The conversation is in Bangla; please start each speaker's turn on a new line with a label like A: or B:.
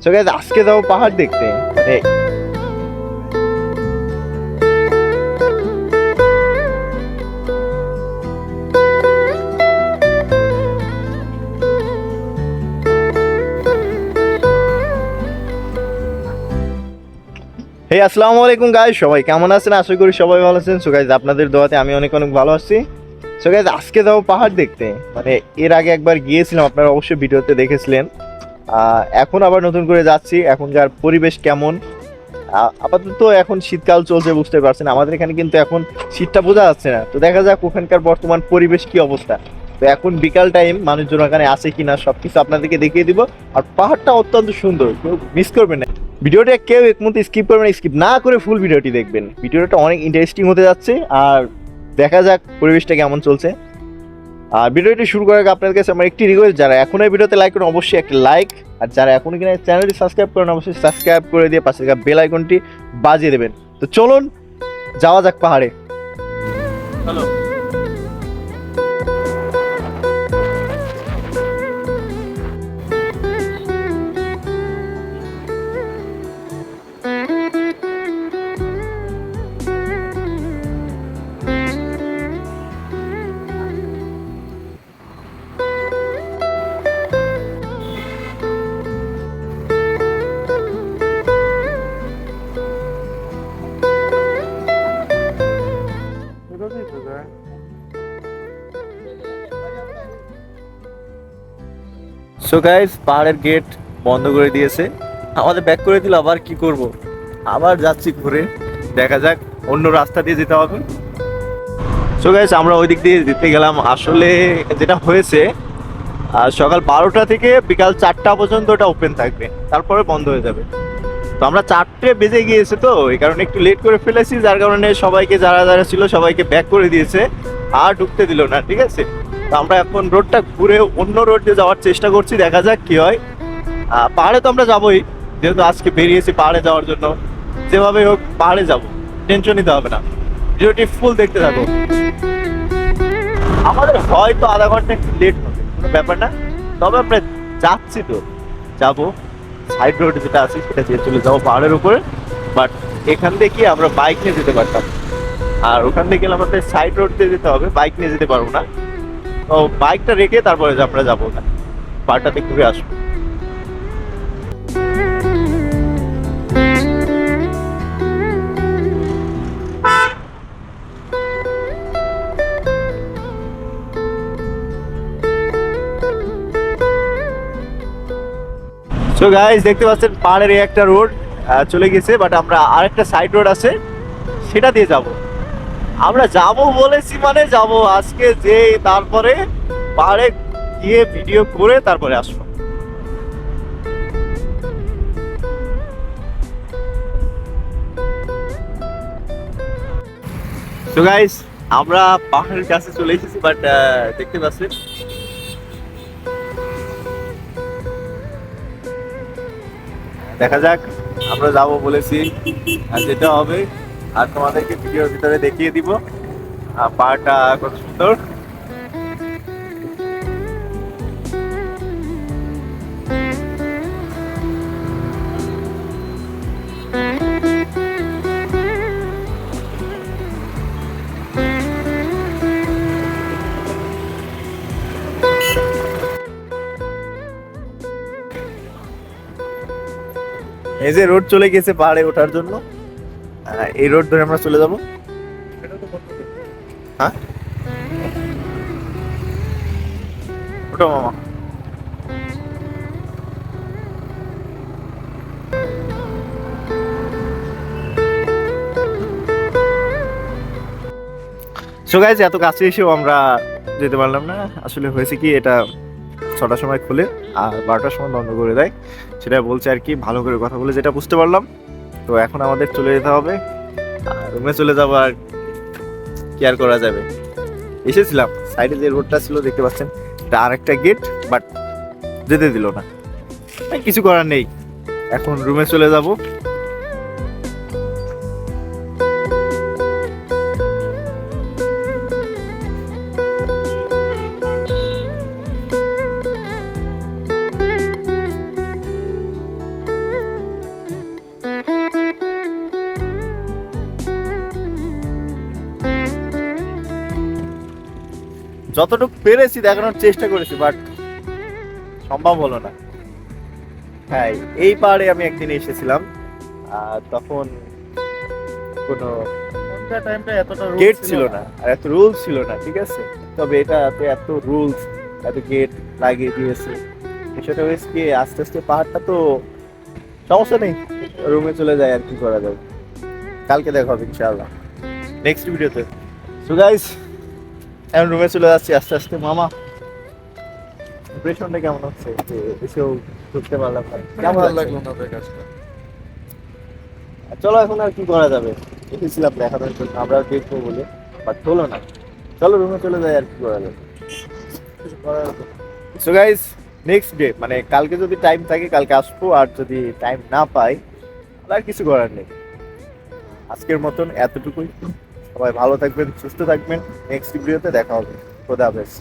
A: সো গাইস আজকে যাবো পাহাড় দেখতে। মানে আসসালামু আলাইকুম গাইস, সবাই কেমন আছেন? আশা করি সবাই ভালো আছেন। সো গাইস আপনাদের দোয়াতে আমি অনেক অনেক ভালো আছি। সো গাইস আজকে যাবো পাহাড় দেখতে। মানে এর আগে একবার গিয়েছিলাম, আপনারা অবশ্যই ভিডিওতে দেখেছিলেন। এখন আবার নতুন করে যাচ্ছি। এখনকার পরিবেশ কেমন? আপাতত এখন শীতকাল চলছে, বুঝতে পারছেন। আমাদের এখানে কিন্তু এখন শীতটা বোঝা যাচ্ছে না। তো দেখা যাক ওখানকার বর্তমান পরিবেশ কি অবস্থা। তো এখন বিকাল টাইম, মানুষজন ওখানে আছে কিনা সবকিছু আপনাদেরকে দেখিয়ে দিব। আর পাহাড়টা অত্যন্ত সুন্দর, কেউ মিস করবেন না। ভিডিওটা কেউ এক মুহূর্তে স্কিপ করবেন না, স্কিপ না করে ফুল ভিডিওটি দেখবেন। ভিডিওটা অনেক ইন্টারেস্টিং হতে যাচ্ছে। আর দেখা যাক পরিবেশটা কেমন চলছে। আর ভিডিওটি শুরু করার আগে আপনাদের কাছে আমার একটি রিকোয়েস্ট, যারা এখন এই ভিডিওতে লাইক করেন অবশ্যই একটা লাইক, আর যারা এখনো কিনা চ্যানেলটি সাবস্ক্রাইব করেন অবশ্যই সাবস্ক্রাইব করে দিয়ে পাশে থাকা বেল আইকনটি বাজিয়ে দেবেন। তো চলুন যাওয়া যাক পাহাড়ে। চলো। সো গাইস পাহাড়ের গেট বন্ধ করে দিয়েছে, আমাদের ব্যাক করে দিল। আবার কি করব, আবার যাচ্ছি ঘুরে। দেখা যাক, অন্য রাস্তা দিয়ে যেতে হবে। সো গাইস আমরা ওই দিক দিয়ে যেতে গেলাম। আসলে যেটা হয়েছে, সকাল 12টা থেকে বিকাল 4টা পর্যন্ত ওটা ওপেন থাকবে, তারপরে বন্ধ হয়ে যাবে। তো আমরা 4টে বেজে গিয়েছে, তো এই কারণে একটু লেট করে ফেলেছি, যার কারণে সবাইকে যারা যারা ছিল সবাইকে ব্যাক করে দিয়েছে, আর ঢুকতে দিল না। ঠিক আছে, তো আমরা এখন রোডটা ঘুরে অন্য রোড দিয়ে যাওয়ার চেষ্টা করছি, দেখা যাক কি হয়। পাহাড়ে তো আমরা যাবোই, যেহেতু আজকে বেরিয়েছি পাহাড়ে যাওয়ার জন্য। যেভাবে হোক পাহাড়ে যাব, টেনশন নিতে হবে না। ভিডিওটি ফুল দেখতে থাকো। আমাদের হয়তো আধা ঘন্টা একটু লেট হবে, কোনো ব্যাপার না। তবে আমরা যাচ্ছি, তো যাবো। সাইড রোড যেটা আছে সেটা দিয়ে চলে যাবো পাহাড়ের উপরে। বাট এখান থেকে আমরা বাইক নিয়ে যেতে পারতাম, আর ওখান থেকে গেলে আমাদের সাইড রোড দিয়ে যেতে হবে, বাইক নিয়ে যেতে পারবো না। তো বাইকটা রেখে তারপরে আমরা যাবো না, পাহাড়টাতে ঘুরে আসবো। সো গাইস দেখতে পাচ্ছেন পাহাড়ের এই একটা রোড চলে গেছে, বাট আমরা আরেকটা সাইড রোড আছে সেটা দিয়ে যাব। আমরা যাব বলেছি মানে যাব আজকে, যে তারপরে পাহাড়ে গিয়ে ভিডিও করে তারপরে আসবো। তো গাইস আমরা পাহাড়ের কাছে চলে এসেছি, বাট দেখতে পাচ্ছেন দেখা যাক। আমরা যাব বলেছি, আর যেটা হবে আর তোমাদেরকে ভিডিওর ভিতরে দেখিয়ে দিব পাহাড়টা কত সুন্দর। এই যে রোড চলে গেছে পাহাড়ে ওঠার জন্য, এই রোড ধরে আমরা চলে যাব। হ্যাঁ ওটা মামা। সো গাইস এত কাছে এসেও আমরা যেতে পারলাম না। আসলে হয়েছে কি, এটা 6টার সময় খুলে আর 12টার সময় বন্ধ করে দেয়, সেটা বলছে আর কি। ভালো করে কথা বলে যেটা বুঝতে পারলাম। তো এখন আমাদের চলে যেতে হবে, রুমে চলে যাবো। আর কি আর করা যাবে, এসেছিলাম সাইডে যে রোডটা ছিল দেখতে পাচ্ছেন, এটা আরেকটা গেট, বাট যেতে দিল না। কিছু করার নেই, এখন রুমে চলে যাব। যতটুকু পেরেছি দেখানোর চেষ্টা করেছি, বাট সম্ভব হলো না। হ্যাঁ, এই পাহাড়ে আমি একদিন এসেছিলাম, আর তখন কোনো
B: টাইমটা এতটা
A: গেট ছিল না আর এত রুলস ছিল না, ঠিক আছে। তবে এটাতে এত রুলস, এত গেট লাগিয়ে দিয়েছে। বিষয়টা হয়েছে কি, আস্তে আস্তে পাহাড়টা তো সমস্যা নেই, রুমে চলে যায় আর কি করা যাবে। কালকে দেখা হবে ইনশাআল্লাহ নেক্সট ভিডিওতে। সো গাইস, এখন রুমে চলে যাচ্ছি আস্তে আস্তে। মামা, ইমপ্রেশনটা কেমন হচ্ছে যে এসেও ঘুরতে পারলাম না? কেমন
B: ভালো
A: লাগলো?
B: লাগলো না ভাই কাজটা।
A: চলো এখন আর কি করা যাবে, এসেছিলাম দেখানোর জন্য, আমরা দেখবো বলে, বাট হলো না। চলো রুমে চলে যাই, আর কি করা যাবে।
B: কিছু করার তো।
A: সো গাইস, নেক্সট ডে মানে কালকে যদি টাইম থাকে কালকে আসবো, আর যদি টাইম না পাই আর কিছু করার নেই। আজকের মতন এতটুকুই। সবাই ভালো থাকবেন, সুস্থ থাকবেন। নেক্সট ভিডিওতে দেখা হবে। খোদা হাফেজ।